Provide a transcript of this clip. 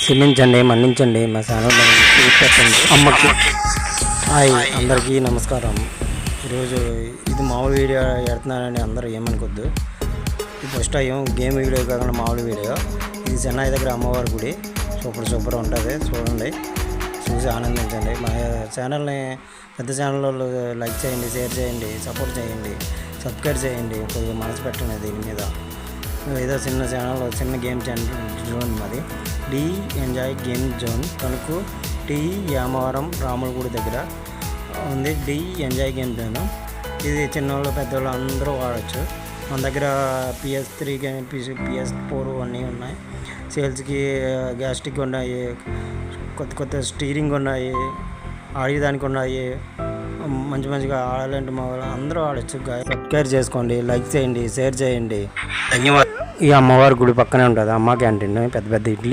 క్షమించండి, మన్నించండి. మా ఛానల్లో పెట్టండి. అమ్మకి హాయ్, అందరికీ నమస్కారం. ఈరోజు ఇది మామూలు వీడియో పెడుతున్నానని అందరూ ఏమనుకోద్దు. ఇది ఫస్ట్ టైం గేమ్ వీడియో కాకుండా మామూలు వీడియో. ఇది చెన్నై దగ్గర అమ్మవారి గుడి. సూపర్ ఉంటుంది, చూడండి, చూసి ఆనందించండి. మా ఛానల్ని పెద్ద ఛానల్ వాళ్ళు లైక్ చేయండి, షేర్ చేయండి, సపోర్ట్ చేయండి, సబ్స్క్రైబ్ చేయండి. కొద్దిగా మనసు పెట్టండి దీని మీద. ఏదో చిన్న ఛానల్, చిన్న గేమ్ జోన్ మాది. The enjoy game zone Tanuku T Yamavaram రాముల గుడి దగ్గర ఉంది. The enjoy game zone. ఇది చిన్నవాళ్ళు పెద్దవాళ్ళు అందరూ వాడచ్చు. మన దగ్గర PS3 కానీ PS4 అన్నీ ఉన్నాయి. సేల్స్కి గ్యాస్ట్రిక్ ఉన్నాయి, కొత్త స్టీరింగ్ ఉన్నాయి, ఆడేదానికి ఉన్నాయి. మంచిగా ఆడాలంటే మా వాళ్ళు అందరూ ఆడచ్చు. సబ్స్క్రైబ్ చేసుకోండి, లైక్ చేయండి, షేర్ చేయండి. ధన్యవాదాలు. ఈ అమ్మవారి గుడి పక్కనే ఉంటుంది అమ్మ క్యాంటీన్. పెద్ద ఇడ్లీ